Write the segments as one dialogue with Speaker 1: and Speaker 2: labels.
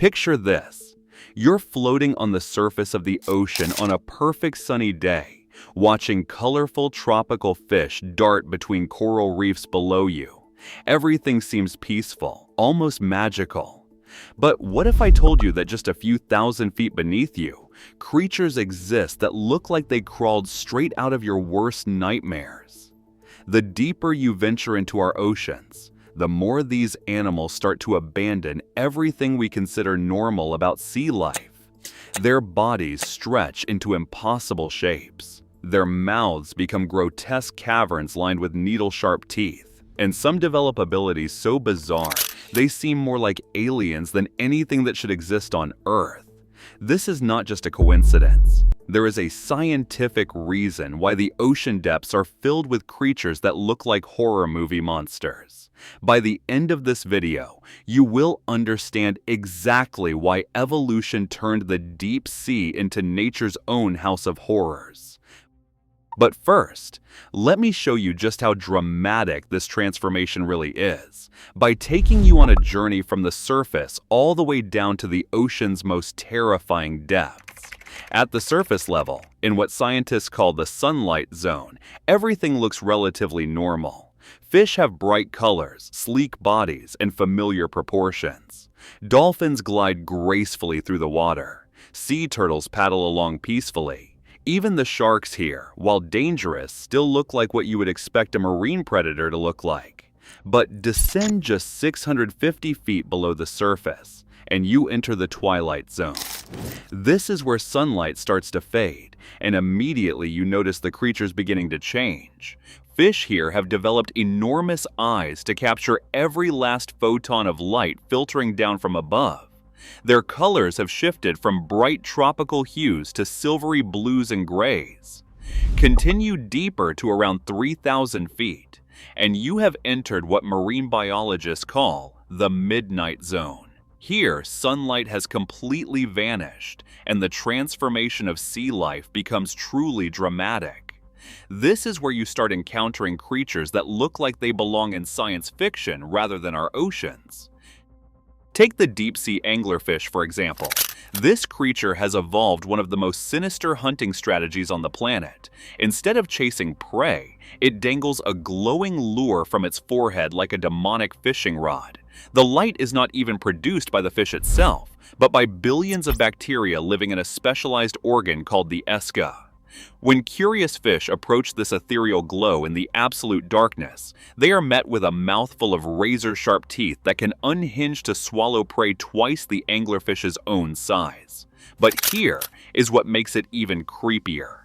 Speaker 1: Picture this. You're floating on the surface of the ocean on a perfect sunny day, watching colorful tropical fish dart between coral reefs below you. Everything seems peaceful, almost magical. But what if I told you that just a few thousand feet beneath you, creatures exist that look like they crawled straight out of your worst nightmares? The deeper you venture into our oceans, the more these animals start to abandon everything we consider normal about sea life. Their bodies stretch into impossible shapes. Their mouths become grotesque caverns lined with needle-sharp teeth. And some develop abilities so bizarre, they seem more like aliens than anything that should exist on Earth. This is not just a coincidence. There is a scientific reason why the ocean depths are filled with creatures that look like horror movie monsters. By the end of this video, you will understand exactly why evolution turned the deep sea into nature's own house of horrors. But first, let me show you just how dramatic this transformation really is, by taking you on a journey from the surface all the way down to the ocean's most terrifying depths. At the surface level, in what scientists call the sunlight zone, everything looks relatively normal. Fish have bright colors, sleek bodies, and familiar proportions. Dolphins glide gracefully through the water. Sea turtles paddle along peacefully. Even the sharks here, while dangerous, still look like what you would expect a marine predator to look like. But descend just 650 feet below the surface, and you enter the twilight zone. This is where sunlight starts to fade, and immediately you notice the creatures beginning to change. Fish here have developed enormous eyes to capture every last photon of light filtering down from above. Their colors have shifted from bright tropical hues to silvery blues and grays. Continue deeper to around 3,000 feet, and you have entered what marine biologists call the midnight zone. Here, sunlight has completely vanished, and the transformation of sea life becomes truly dramatic. This is where you start encountering creatures that look like they belong in science fiction rather than our oceans. Take the deep-sea anglerfish, for example. This creature has evolved one of the most sinister hunting strategies on the planet. Instead of chasing prey, it dangles a glowing lure from its forehead like a demonic fishing rod. The light is not even produced by the fish itself, but by billions of bacteria living in a specialized organ called the esca. When curious fish approach this ethereal glow in the absolute darkness, they are met with a mouthful of razor-sharp teeth that can unhinge to swallow prey twice the anglerfish's own size. But here is what makes it even creepier.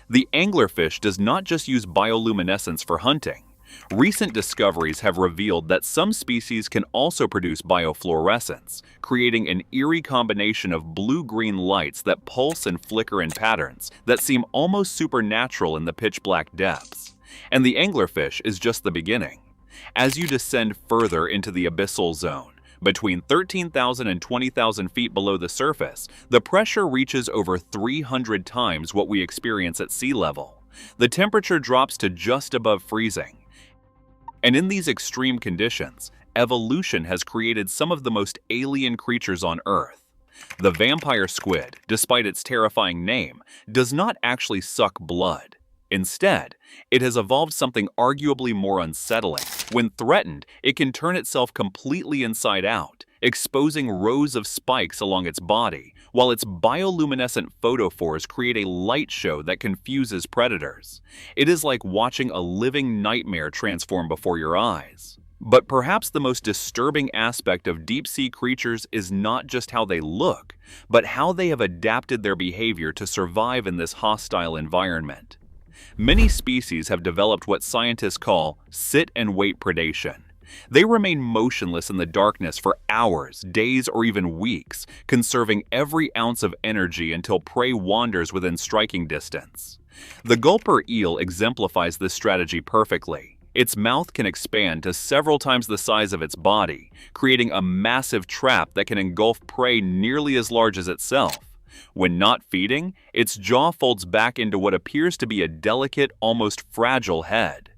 Speaker 1: The anglerfish does not just use bioluminescence for hunting. Recent discoveries have revealed that some species can also produce biofluorescence, creating an eerie combination of blue-green lights that pulse and flicker in patterns that seem almost supernatural in the pitch-black depths. And the anglerfish is just the beginning. As you descend further into the abyssal zone, between 13,000 and 20,000 feet below the surface, the pressure reaches over 300 times what we experience at sea level. The temperature drops to just above freezing. And in these extreme conditions, evolution has created some of the most alien creatures on Earth. The vampire squid, despite its terrifying name, does not actually suck blood. Instead, it has evolved something arguably more unsettling. When threatened, it can turn itself completely inside out, exposing rows of spikes along its body, while its bioluminescent photophores create a light show that confuses predators. It is like watching a living nightmare transform before your eyes. But perhaps the most disturbing aspect of deep-sea creatures is not just how they look, but how they have adapted their behavior to survive in this hostile environment. Many species have developed what scientists call sit-and-wait predation. They remain motionless in the darkness for hours, days, or even weeks, conserving every ounce of energy until prey wanders within striking distance. The gulper eel exemplifies this strategy perfectly. Its mouth can expand to several times the size of its body, creating a massive trap that can engulf prey nearly as large as itself. When not feeding, its jaw folds back into what appears to be a delicate, almost fragile head.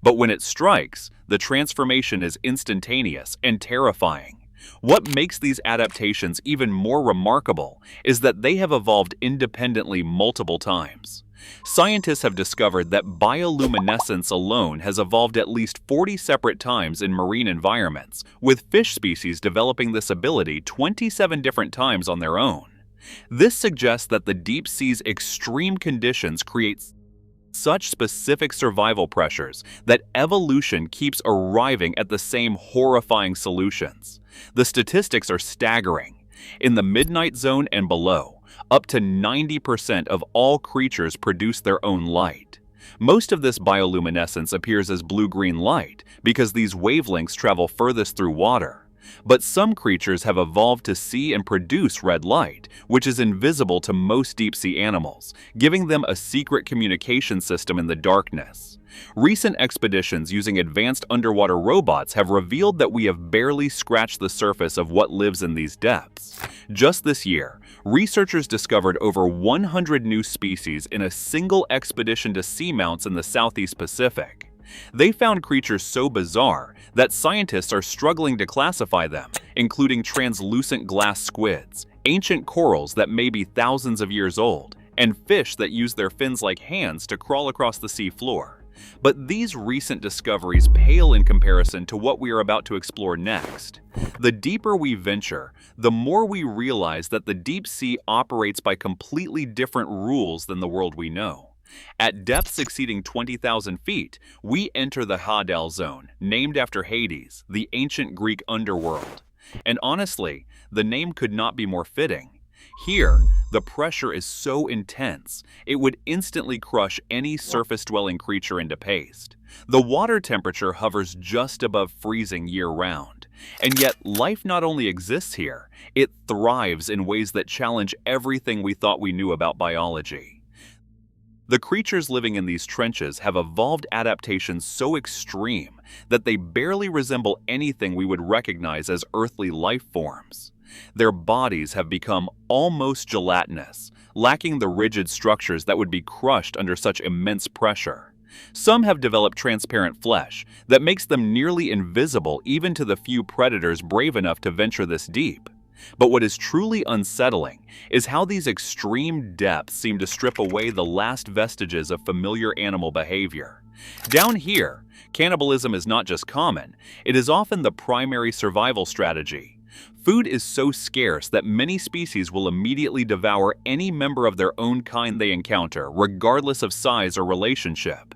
Speaker 1: But when it strikes, the transformation is instantaneous and terrifying. What makes these adaptations even more remarkable is that they have evolved independently multiple times. Scientists have discovered that bioluminescence alone has evolved at least 40 separate times in marine environments, with fish species developing this ability 27 different times on their own. This suggests that the deep sea's extreme conditions create such specific survival pressures that evolution keeps arriving at the same horrifying solutions. The statistics are staggering. In the midnight zone and below, up to 90% of all creatures produce their own light. Most of this bioluminescence appears as blue-green light because these wavelengths travel furthest through water. But some creatures have evolved to see and produce red light, which is invisible to most deep-sea animals, giving them a secret communication system in the darkness. Recent expeditions using advanced underwater robots have revealed that we have barely scratched the surface of what lives in these depths. Just this year, researchers discovered over 100 new species in a single expedition to seamounts in the Southeast Pacific. They found creatures so bizarre that scientists are struggling to classify them, including translucent glass squids, ancient corals that may be thousands of years old, and fish that use their fins like hands to crawl across the sea floor. But these recent discoveries pale in comparison to what we are about to explore next. The deeper we venture, the more we realize that the deep sea operates by completely different rules than the world we know. At depths exceeding 20,000 feet, we enter the hadal zone, named after Hades, the ancient Greek underworld. And honestly, the name could not be more fitting. Here, the pressure is so intense, it would instantly crush any surface-dwelling creature into paste. The water temperature hovers just above freezing year-round. And yet, life not only exists here, it thrives in ways that challenge everything we thought we knew about biology. The creatures living in these trenches have evolved adaptations so extreme that they barely resemble anything we would recognize as earthly life forms. Their bodies have become almost gelatinous, lacking the rigid structures that would be crushed under such immense pressure. Some have developed transparent flesh that makes them nearly invisible even to the few predators brave enough to venture this deep. But what is truly unsettling is how these extreme depths seem to strip away the last vestiges of familiar animal behavior. Down here, cannibalism is not just common, it is often the primary survival strategy. Food is so scarce that many species will immediately devour any member of their own kind they encounter, regardless of size or relationship.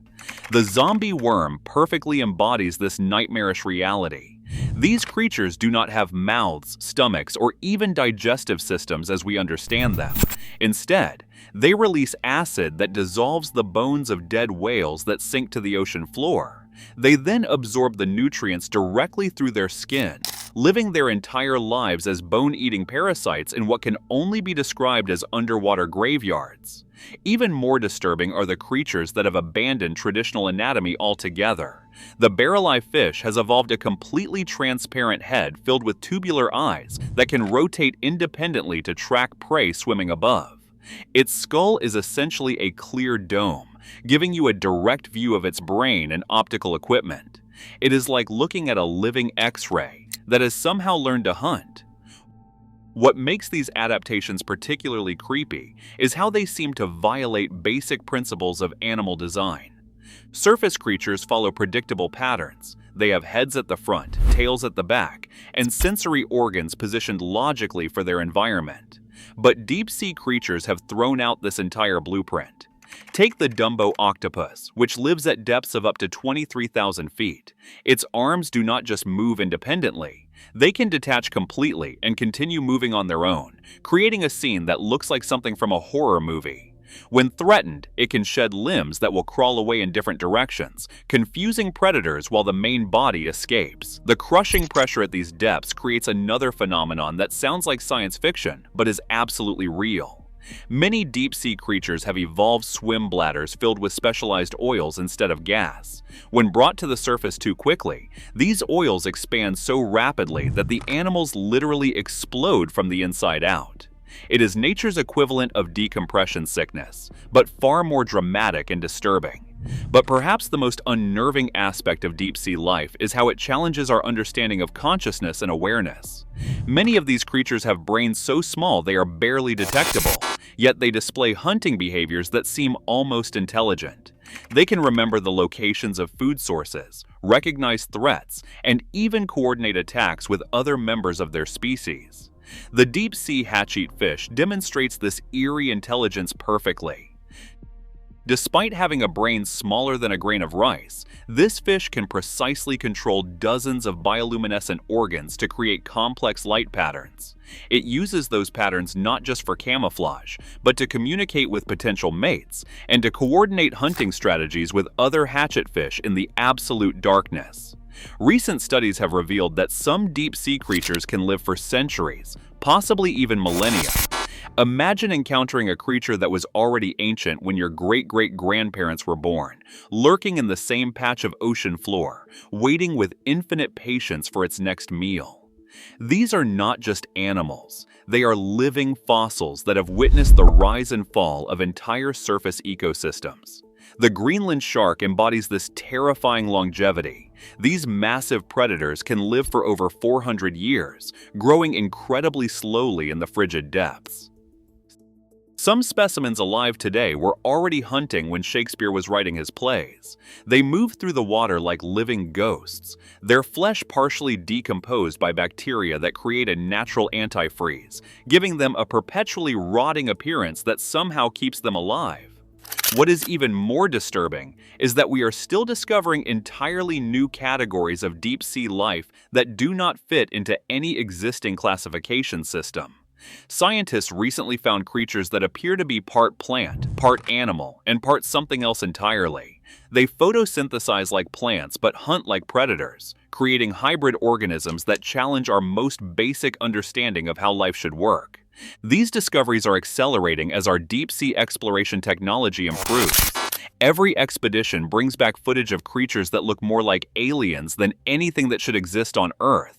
Speaker 1: The zombie worm perfectly embodies this nightmarish reality. These creatures do not have mouths, stomachs, or even digestive systems as we understand them. Instead, they release acid that dissolves the bones of dead whales that sink to the ocean floor. They then absorb the nutrients directly through their skin, living their entire lives as bone-eating parasites in what can only be described as underwater graveyards. Even more disturbing are the creatures that have abandoned traditional anatomy altogether. The barrel-eye fish has evolved a completely transparent head filled with tubular eyes that can rotate independently to track prey swimming above. Its skull is essentially a clear dome, giving you a direct view of its brain and optical equipment. It is like looking at a living X-ray that has somehow learned to hunt. What makes these adaptations particularly creepy is how they seem to violate basic principles of animal design. Surface creatures follow predictable patterns. They have heads at the front, tails at the back, and sensory organs positioned logically for their environment. But deep-sea creatures have thrown out this entire blueprint. Take the Dumbo octopus, which lives at depths of up to 23,000 feet. Its arms do not just move independently. They can detach completely and continue moving on their own, creating a scene that looks like something from a horror movie. When threatened, it can shed limbs that will crawl away in different directions, confusing predators while the main body escapes. The crushing pressure at these depths creates another phenomenon that sounds like science fiction, but is absolutely real. Many deep-sea creatures have evolved swim bladders filled with specialized oils instead of gas. When brought to the surface too quickly, these oils expand so rapidly that the animals literally explode from the inside out. It is nature's equivalent of decompression sickness, but far more dramatic and disturbing. But perhaps the most unnerving aspect of deep-sea life is how it challenges our understanding of consciousness and awareness. Many of these creatures have brains so small they are barely detectable, yet they display hunting behaviors that seem almost intelligent. They can remember the locations of food sources, recognize threats, and even coordinate attacks with other members of their species. The deep-sea hatchet fish demonstrates this eerie intelligence perfectly. Despite having a brain smaller than a grain of rice, this fish can precisely control dozens of bioluminescent organs to create complex light patterns. It uses those patterns not just for camouflage, but to communicate with potential mates and to coordinate hunting strategies with other hatchetfish in the absolute darkness. Recent studies have revealed that some deep-sea creatures can live for centuries, possibly even millennia. Imagine encountering a creature that was already ancient when your great-great-grandparents were born, lurking in the same patch of ocean floor, waiting with infinite patience for its next meal. These are not just animals. They are living fossils that have witnessed the rise and fall of entire surface ecosystems. The Greenland shark embodies this terrifying longevity. These massive predators can live for over 400 years, growing incredibly slowly in the frigid depths. Some specimens alive today were already hunting when Shakespeare was writing his plays. They move through the water like living ghosts, their flesh partially decomposed by bacteria that create a natural antifreeze, giving them a perpetually rotting appearance that somehow keeps them alive. What is even more disturbing is that we are still discovering entirely new categories of deep-sea life that do not fit into any existing classification system. Scientists recently found creatures that appear to be part plant, part animal, and part something else entirely. They photosynthesize like plants but hunt like predators, creating hybrid organisms that challenge our most basic understanding of how life should work. These discoveries are accelerating as our deep-sea exploration technology improves. Every expedition brings back footage of creatures that look more like aliens than anything that should exist on Earth.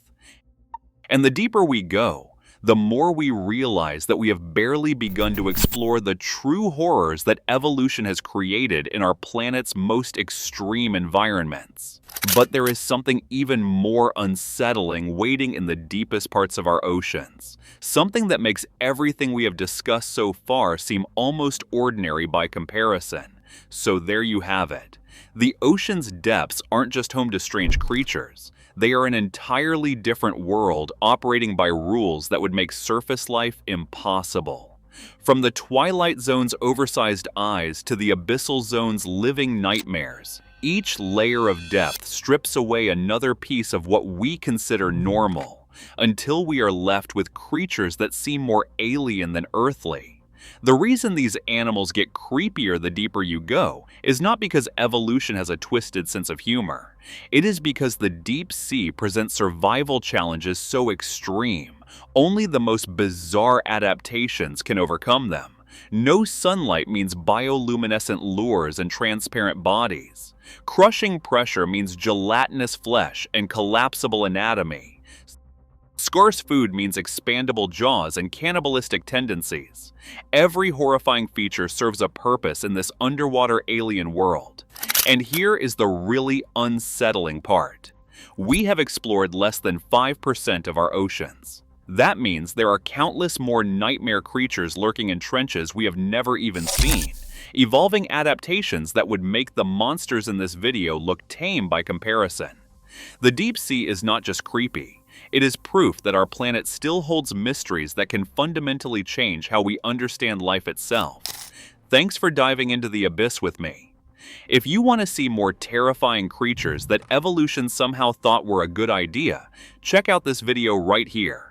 Speaker 1: And the deeper we go, the more we realize that we have barely begun to explore the true horrors that evolution has created in our planet's most extreme environments. But there is something even more unsettling waiting in the deepest parts of our oceans. Something that makes everything we have discussed so far seem almost ordinary by comparison. So there you have it. The ocean's depths aren't just home to strange creatures. They are an entirely different world operating by rules that would make surface life impossible. From the Twilight Zone's oversized eyes to the Abyssal Zone's living nightmares, each layer of depth strips away another piece of what we consider normal, until we are left with creatures that seem more alien than earthly. The reason these animals get creepier the deeper you go is not because evolution has a twisted sense of humor. It is because the deep sea presents survival challenges so extreme, only the most bizarre adaptations can overcome them. No sunlight means bioluminescent lures and transparent bodies. Crushing pressure means gelatinous flesh and collapsible anatomy. Scarce food means expandable jaws and cannibalistic tendencies. Every horrifying feature serves a purpose in this underwater alien world. And here is the really unsettling part. We have explored less than 5% of our oceans. That means there are countless more nightmare creatures lurking in trenches we have never even seen, evolving adaptations that would make the monsters in this video look tame by comparison. The deep sea is not just creepy. It is proof that our planet still holds mysteries that can fundamentally change how we understand life itself. Thanks for diving into the abyss with me. If you want to see more terrifying creatures that evolution somehow thought were a good idea, check out this video right here.